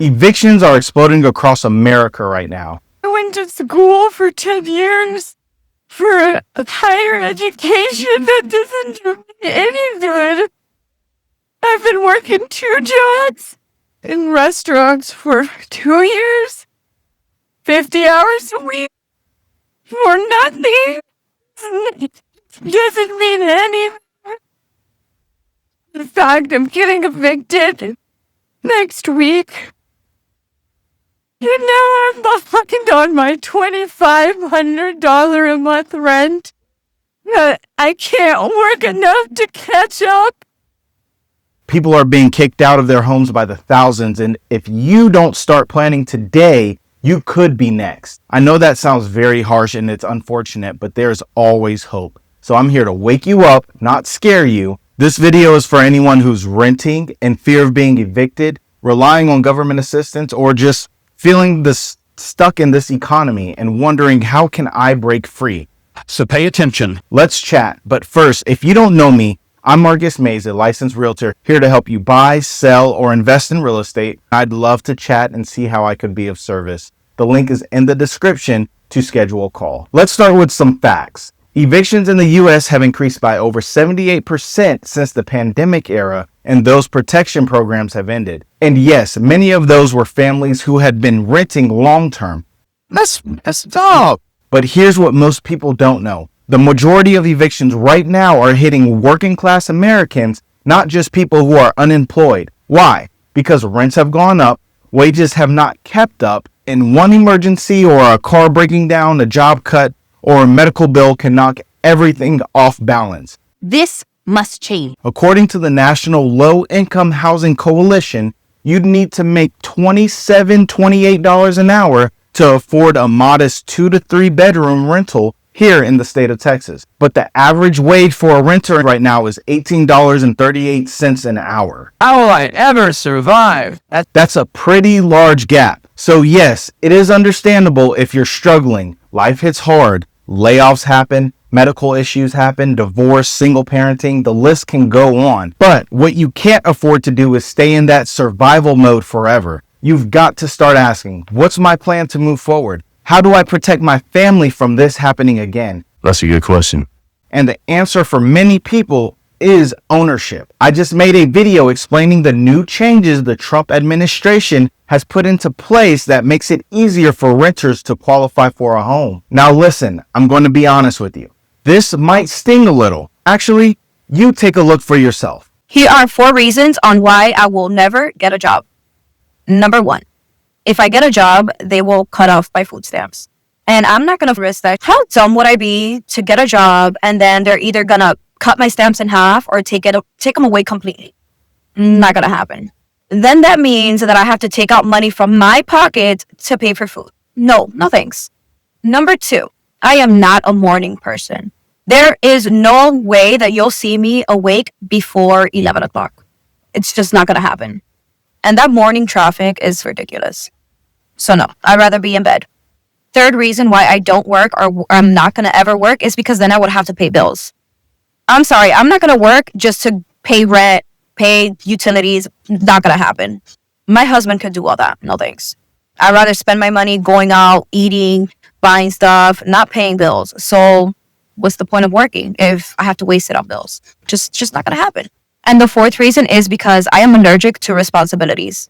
Evictions are exploding across America right now. I went to school for 10 years for a higher education that doesn't do me any good. I've been working 2 jobs in restaurants for 2 years, 50 hours a week for nothing. Doesn't mean anything. In fact, I'm getting evicted next week. And now I'm behind on my $2,500 a month rent. I can't work enough to catch up. People are being kicked out of their homes by the thousands, and if you don't start planning today, you could be next. I know that sounds very harsh and it's unfortunate, but there's always hope. So I'm here to wake you up, not scare you. This video is for anyone who's renting in fear of being evicted, relying on government assistance, or just feeling stuck in this economy and wondering, how can I break free? So pay attention. Let's chat. But first, if you don't know me, I'm Marcus Mays, a licensed realtor, here to help you buy, sell, or invest in real estate. I'd love to chat and see how I could be of service. The link is in the description to schedule a call. Let's start with some facts. Evictions in the U.S. have increased by over 78% since the pandemic era, and those protection programs have ended. And yes, many of those were families who had been renting long-term. That's messed up. But here's what most people don't know. The majority of evictions right now are hitting working class Americans, not just people who are unemployed. Why? Because rents have gone up, wages have not kept up, and one emergency or a car breaking down, a job cut, or a medical bill can knock everything off balance. This must change. According to the National Low Income Housing Coalition, you'd need to make $28 an hour to afford a modest 2 to 3 bedroom rental here in the state of Texas. But the average wage for a renter right now is $18.38 an hour. How will I ever survive? That's a pretty large gap. So yes, it is understandable if you're struggling. Life hits hard. Layoffs happen. Medical issues happen. Divorce, single parenting, the list can go on. But what you can't afford to do is stay in that survival mode forever. You've got to start asking, what's my plan to move forward? How do I protect my family from this happening again? That's a good question. And the answer for many people is ownership. I just made a video explaining the new changes the Trump administration has put into place that makes it easier for renters to qualify for a home. Now listen, I'm going to be honest with you. This might sting a little. Actually, you take a look for yourself. Here are 4 reasons on why I will never get a job. Number 1, if I get a job, they will cut off my food stamps. And I'm not going to risk that. How dumb would I be to get a job and then they're either going to cut my stamps in half or take them away completely? Not going to happen. Then that means that I have to take out money from my pocket to pay for food. No thanks. Number 2, I am not a morning person. There is no way that you'll see me awake before 11 o'clock. It's just not going to happen. And that morning traffic is ridiculous. So no, I'd rather be in bed. 3rd reason why I don't work or I'm not going to ever work is because then I would have to pay bills. I'm sorry, I'm not going to work just to pay rent, pay utilities. Not going to happen. My husband could do all that. No thanks. I'd rather spend my money going out, eating, buying stuff, not paying bills. So what's the point of working if I have to waste it on bills? Just not going to happen. And the 4th reason is because I am allergic to responsibilities.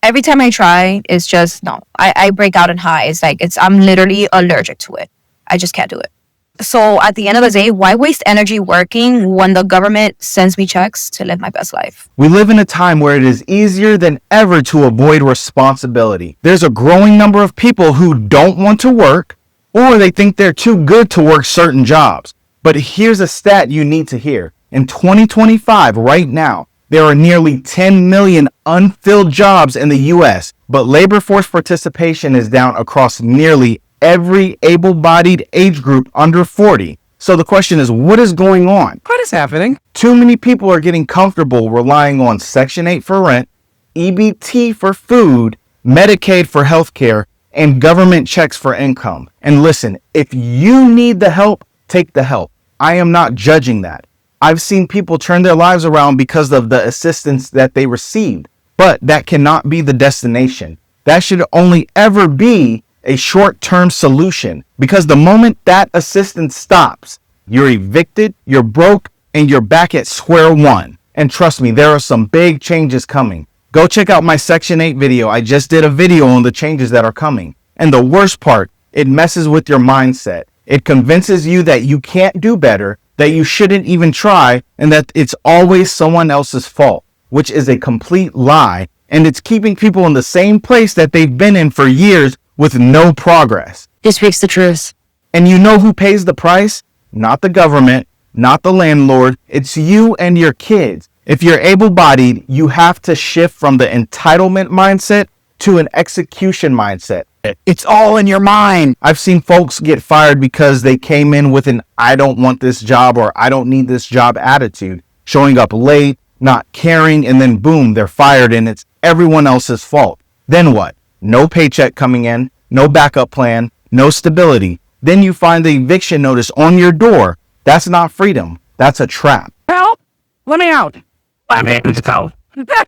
Every time I try, it's just, no. I break out in hives. I'm literally allergic to it. I just can't do it. So at the end of the day, why waste energy working when the government sends me checks to live my best life? We live in a time where it is easier than ever to avoid responsibility. There's a growing number of people who don't want to work, or they think they're too good to work certain jobs. But here's a stat you need to hear. In 2025, right now, there are nearly 10 million unfilled jobs in the U.S., but labor force participation is down across nearly every able-bodied age group under 40. So the question is, what is going on? What is happening? Too many people are getting comfortable relying on Section 8 for rent, EBT for food, Medicaid for healthcare, and government checks for income. And listen, if you need the help, take the help. I am not judging that. I've seen people turn their lives around because of the assistance that they received. But that cannot be the destination. That should only ever be a short-term solution, because the moment that assistance stops, you're evicted, you're broke, and you're back at square one. And trust me, there are some big changes coming. Go check out my Section 8 video. I just did a video on the changes that are coming. And the worst part, it messes with your mindset. It convinces you that you can't do better, that you shouldn't even try, and that it's always someone else's fault, which is a complete lie. And it's keeping people in the same place that they've been in for years with no progress. This speaks the truth. And you know who pays the price? Not the government, not the landlord. It's you and your kids. If you're able-bodied, you have to shift from the entitlement mindset to an execution mindset. It's all in your mind. I've seen folks get fired because they came in with an I don't want this job or I don't need this job attitude, showing up late, not caring, and then boom, they're fired and it's everyone else's fault. Then what? No paycheck coming in, no backup plan, no stability. Then you find the eviction notice on your door. That's not freedom. That's a trap. Help! Let me out. Let me out.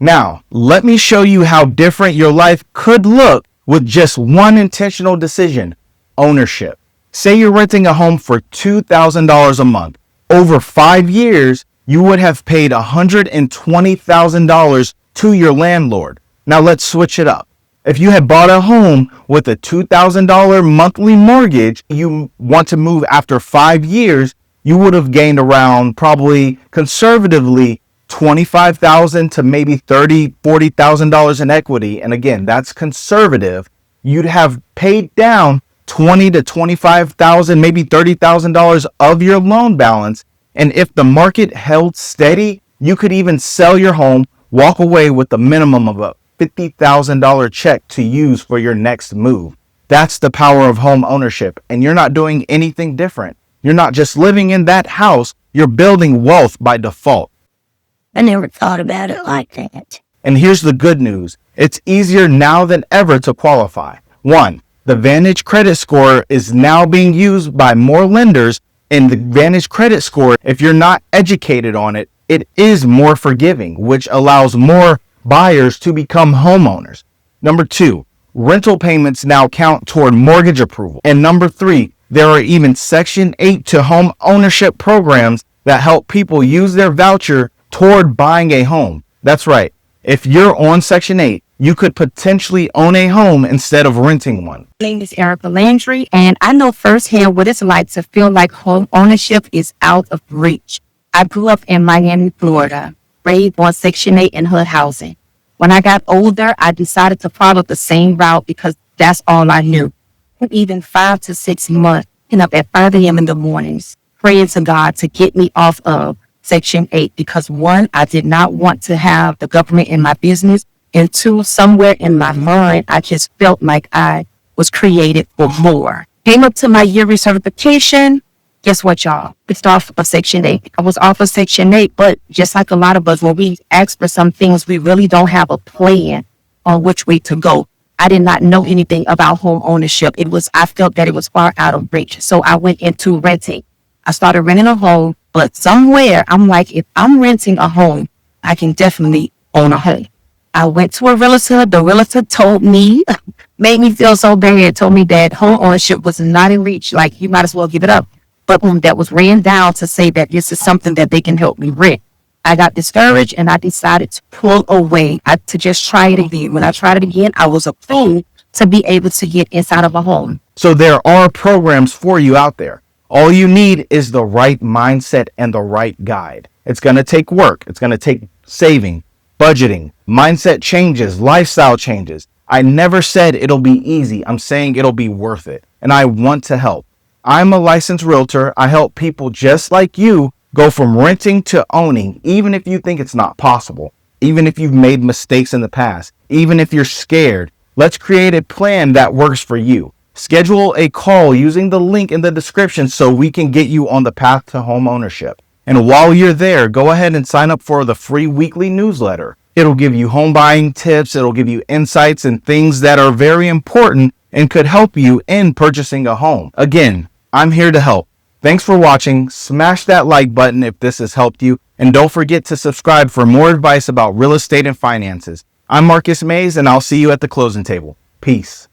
Now, let me show you how different your life could look with just one intentional decision: ownership. Say you're renting a home for $2,000 a month. Over 5 years, you would have paid $120,000 to your landlord. Now let's switch it up. If you had bought a home with a $2,000 monthly mortgage, you want to move after 5 years, you would have gained around, probably conservatively, $25,000 to maybe $30,000, $40,000 in equity. And again, that's conservative. You'd have paid down $20,000 to $25,000, maybe $30,000 of your loan balance. And if the market held steady, you could even sell your home, walk away with a minimum of a $50,000 check to use for your next move. That's the power of home ownership. And you're not doing anything different. You're not just living in that house, you're building wealth by default. I never thought about it like that. And here's the good news. It's easier now than ever to qualify. 1, the Vantage credit score is now being used by more lenders. And the Vantage credit score, if you're not educated on it, it is more forgiving, which allows more buyers to become homeowners. Number 2, rental payments now count toward mortgage approval. And number 3, there are even Section 8 to home ownership programs that help people use their voucher toward buying a home. That's right. If you're on Section 8, you could potentially own a home instead of renting one. My name is Erica Landry, and I know firsthand what it's like to feel like home ownership is out of reach. I grew up in Miami, Florida, raised on Section 8 in HUD housing. When I got older, I decided to follow the same route because that's all I knew. Even 5 to 6 months, up at 5 a.m. in the mornings, praying to God to get me off of Section 8 because 1, I did not want to have the government in my business, and 2, somewhere in my mind, I just felt like I was created for more. Came up to my year recertification. Guess what, y'all? It's off of Section 8. I was off of Section 8, but just like a lot of us, when we ask for some things, we really don't have a plan on which way to go. I did not know anything about home ownership. I felt that it was far out of reach. So I went into renting. I started renting a home, but somewhere I'm like, if I'm renting a home, I can definitely own a home. I went to a realtor. The realtor told me, made me feel so bad, told me that home ownership was not in reach. Like, you might as well give it up. But that was ran down to say that this is something that they can help me rent. I got discouraged and I decided to pull away, to just try it again. When I tried it again, I was approved to be able to get inside of a home. So there are programs for you out there. All you need is the right mindset and the right guide. It's going to take work. It's going to take saving, budgeting, mindset changes, lifestyle changes. I never said it'll be easy. I'm saying it'll be worth it. And I want to help. I'm a licensed realtor. I help people just like you go from renting to owning, even if you think it's not possible, even if you've made mistakes in the past, even if you're scared. Let's create a plan that works for you. Schedule a call using the link in the description so we can get you on the path to home ownership. And while you're there, go ahead and sign up for the free weekly newsletter. It'll give you home buying tips. It'll give you insights and things that are very important and could help you in purchasing a home. Again, I'm here to help. Thanks for watching. Smash that like button if this has helped you. And don't forget to subscribe for more advice about real estate and finances. I'm Marcus Mays, and I'll see you at the closing table. Peace.